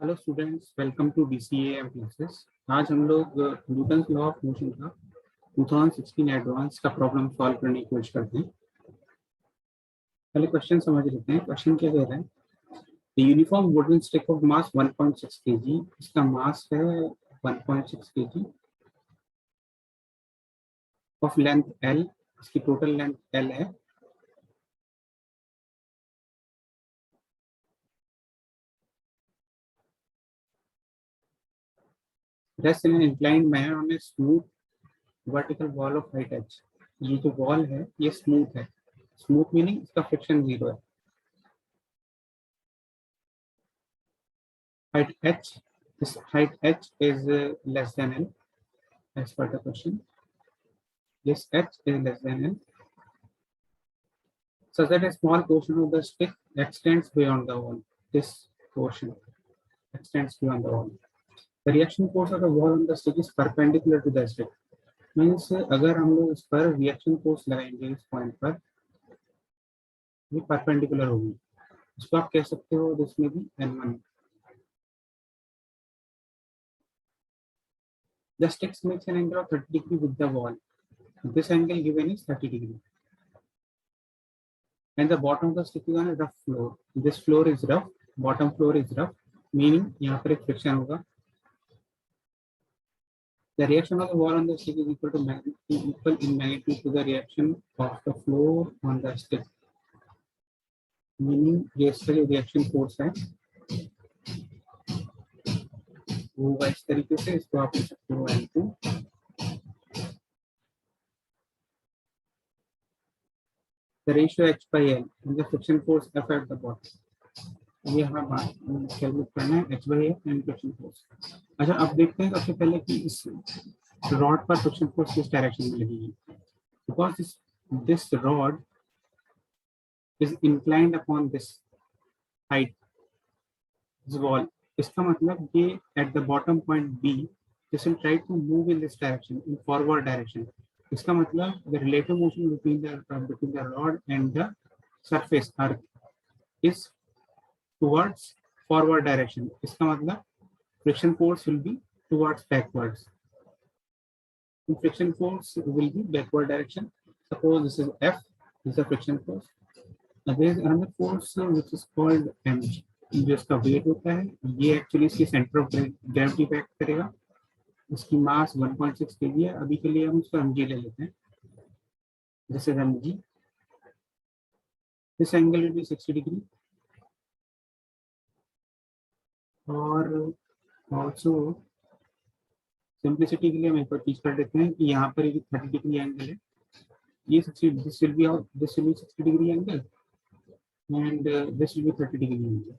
Hello students, welcome to DCA classes. आज हम लोग न्यूटन्स लॉ ऑफ मोशन का 2016 एडवांस का प्रॉब्लम सॉल्व करने की कोशिश करते हैं। पहले क्वेश्चन समझ लेते हैं। क्वेश्चन क्या कह रहा है? Uniform wooden stick of mass 1.6 kg, इसका मास है 1.6 kg, ऑफ लेंथ L, इसकी टोटल लेंथ L है। Rest in inclined manner on a smooth vertical wall of height h। ये जो वॉल है ये स्मूथ है। स्मूथ मीनिंग इसका फ्रिक्शन जीरो है। height h, this height h is less than L as per the question. This h is less than L, such that a small portion of the stick extends beyond the wall. This portion extends beyond the wall. The reaction force of the wall on the stick is perpendicular to the stick. Means अगर हम लोग इस पर reaction force लगाएंगे इस point पर, ये perpendicular होगी। इसको आप कह सकते हो जिसमें भी N1। The stick makes an angle of 30 degree with the wall. This angle given is 30 degree. And the bottom of the stick is on a rough floor. This floor is rough, bottom floor is rough, meaning यहाँ पर एक friction होगा. The reaction of the wall on the stick is equal in magnitude to the reaction of the floor on the stick. Meaning ये इसका जो reaction force है वो होगा इस तरीके से। इसको आप लिख सकते हो N2। The ratio H by L and the friction force F at the bottom. ये हमें कैलकुलेट करना है H by L and friction force। अच्छा, अब देखते हैं सबसे पहले कि इस रॉड पर फ्रिक्शन फोर्स किस डायरेक्शन में लगेगी। Because this rod is inclined upon this height, this wall. इसका मतलब ये at the bottom point B this will try to move in this direction, in forward direction. इसका मतलब the relative motion between the rod and the surface earth is towards forward direction. इसका मतलब friction force will be towards backwards. Friction force will be backward direction. Suppose this is F, this is the friction force. Now there is another force which is called mg, जो इसका wait होता है। ये actually इसकी centre of gravity पे act करेगा। इसकी मास 1.6 kg है। अभी के लिए हम इसको mg ले लेते हैं। This is mg। This angle will be 60 degree. और ऑल्सो सिंप्लिसिटी के लिए हम एक बार चीज कर देते हैं कि यहाँ पर 30 डिग्री एंगल है। ये 60, this will be 60 degree angle and this will be 30 degree angle.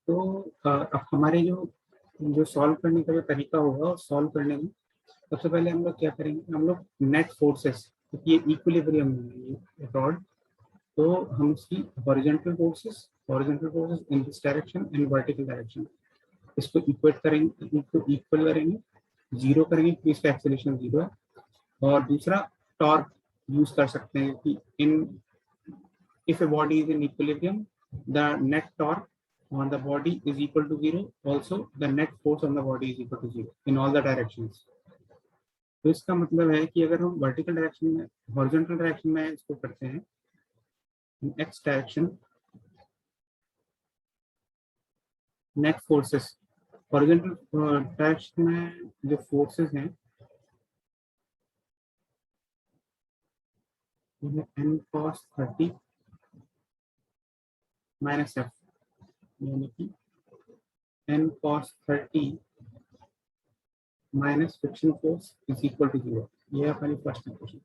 तो अब हमारे जो सॉल्व करने का जो तरीका होगा, सॉल्व करने में सबसे पहले हम लोग क्या करेंगे, हम लोग नेट फोर्सेस, क्योंकि ये इक्विलिब्रियम है रॉड, तो हम उसकी horizontal forces in this direction and vertical direction, इसको इक्वेट करेंगे, इसको इक्वल करेंगे, जीरो करेंगे क्योंकि इसका एक्सेलरेशन जीरो है। और दूसरा टॉर्क यूज कर सकते हैं कि if a body is in equilibrium, the net torque on the body is equal to zero. Also, the net force on the body is equal to zero in all the directions. तो इसका मतलब है कि अगर हम vertical direction में, horizontal direction में इसको करते हैं, x direction, net forces, horizontal direction में जो फोर्सेस हैं n cos 30 माइनस f, यानी कि n cos 30 minus friction force is equal to zero. ये हमारी first equation.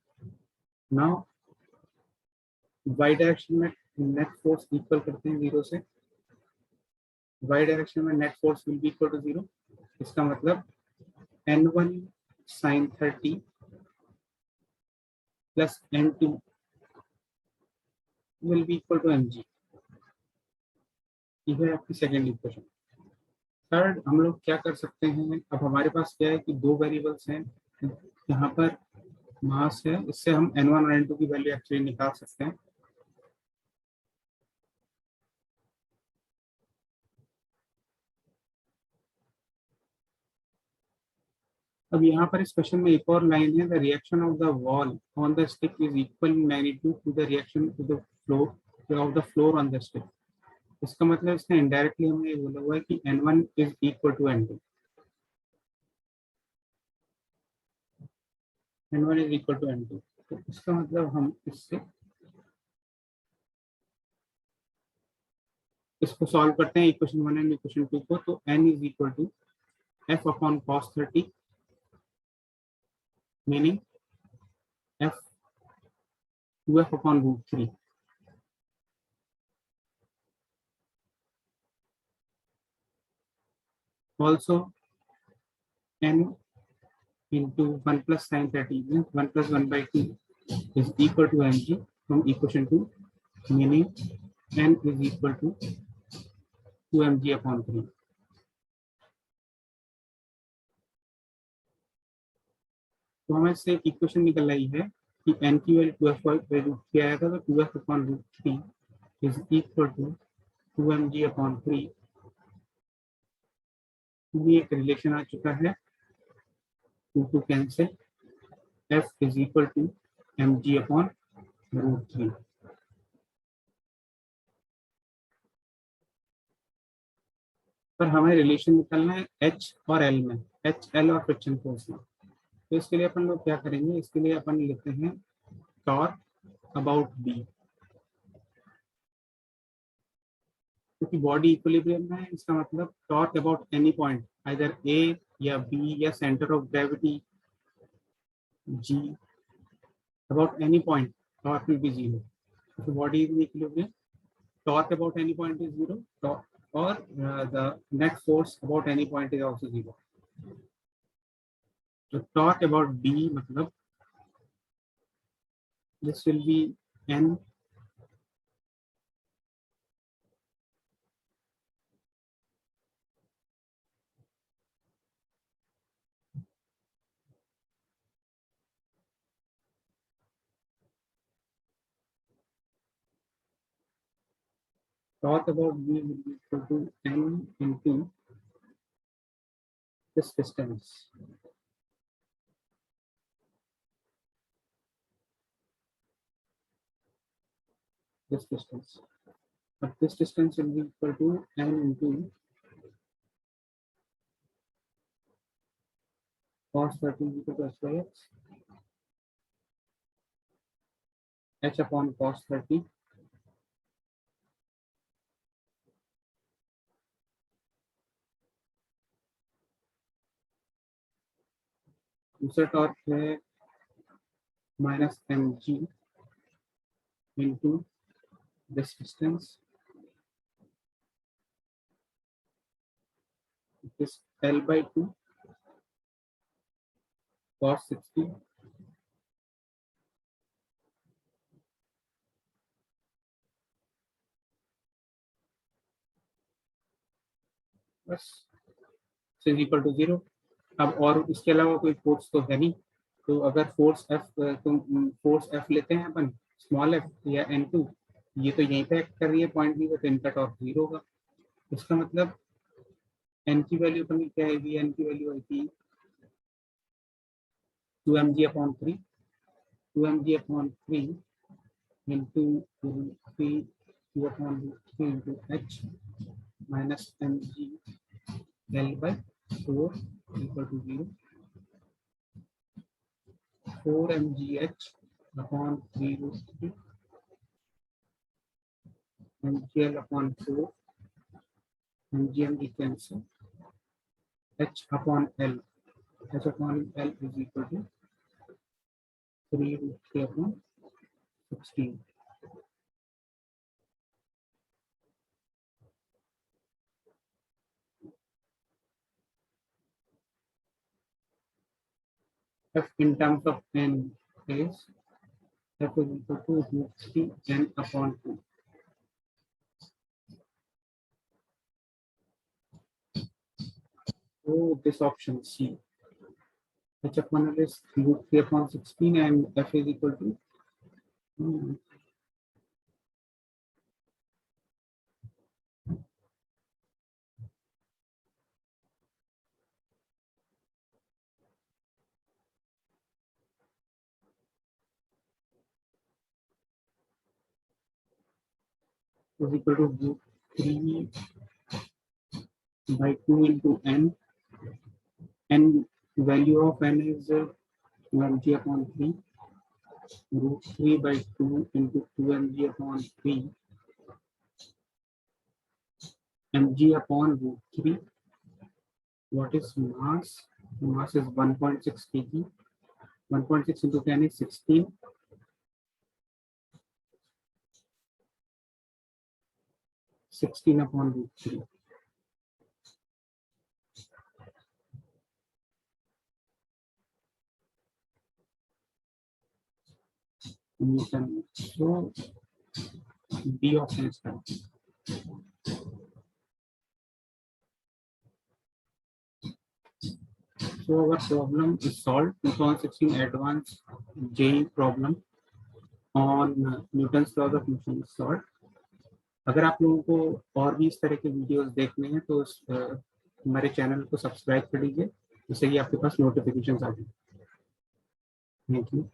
Now y direction में नेट फोर्स इक्वल करते हैं जीरो से। y डायरेक्शन में net force will be equal to zero. इसका मतलब n1 sin 30 plus n2 will be equal to mg। ये है आपकी सेकेंड इक्वेशन। थर्ड, हम लोग क्या कर सकते हैं, अब हमारे पास क्या है कि दो वेरिएबल्स हैं, यहाँ पर मास है, इससे हम n1 और n2 की वैल्यू एक्चुअली निकाल सकते हैं। अब यहाँ पर इस क्वेश्चन में एक और लाइन है, the reaction of the wall on the stick is equal in magnitude to the reaction to the floor of the floor on the stick. इसका मतलब इसने इनडायरेक्टली हमें ये बोला हुआ है कि N1 is equal to N2, N1 is equal to N2। तो इसका मतलब हम इससे इसको सॉल्व करते हैं इक्वेशन 1 एंड इक्वेशन 2 को। तो N is equal to F upon cos 30, meaning F 2F upon root 3। Also N into 1 plus sin 30 means 1 plus 1 by 2 is equal to mg from equation 2, meaning N is equal to 2 mg upon 3। तो हमें से equation निकल आई है कि N की value 2f value क्या आया था, तो 2f upon root 3 is equal to 2 mg upon 3। ये एक रिलेशन आ चुका है, 2 cancel, f is equal to mg upon root 3। पर हमें रिलेशन निकालना है H और L में, H L और फ्रिक्शन फोर्स में। तो इसके लिए अपन लोग क्या करेंगे, इसके लिए अपन लेते हैं टॉर्क अबाउट बी, क्योंकि बॉडी इक्विलिब्रियम में है। इसका मतलब torque about any point, either A या बी या centre of gravity G, about any point torque will be zero. तो body is in equilibrium, torque about any point is zero, और the net force about any point is also zero. तो torque about B मतलब this will be N talk about V will be equal to N into this distance, this distance, but this distance will be equal to N into cos 30 equal to h by x, h upon cos 30 दूसरा torque है minus mg into this distance, this L by 2 cos 60 बस is equal to 0। अब और इसके अलावा कोई force तो है नहीं, तो अगर फोर्स F, तुम फोर्स F लेते हैं अपन, स्मॉल f या N2, ये तो यहीं पे एक्ट कर रही है पॉइंट बी पे, तो इनका टॉर्क 0 होगा। इसका मतलब N की वैल्यू अपन क्या आएगी, N की वैल्यू आएगी 2mg upon 3, 2mg upon 3 into 3 2 upon 3 into h minus mg L by 4 equal to 0, 4 mgh upon 3 root 3 mgl upon 4 mgmg cancel, h upon L, h upon L is equal to 3 root 3 upon 16। F in terms of n is F is equal to root 3 n upon 2। So this option C, h upon L is root 3 upon 16 and F is equal to is equal to root 3 by 2 into n. N value of n is 1g upon 3. Root 3 by 2 into 2mg upon 3 mg upon root 3. What is mass? Mass is 1.6 kg. 1.6 into 10 is 16. 16 upon root 3. Newton. So B option is correct. So our problem is solved. 2016 advanced JEE problem on Newton's laws of motion is solved. अगर आप लोगों को और भी इस तरह के videos देखने हैं तो हमारे चैनल को सब्सक्राइब कर लीजिए, जिससे कि आपके पास नोटिफिकेशंस आ जाए। Thank you.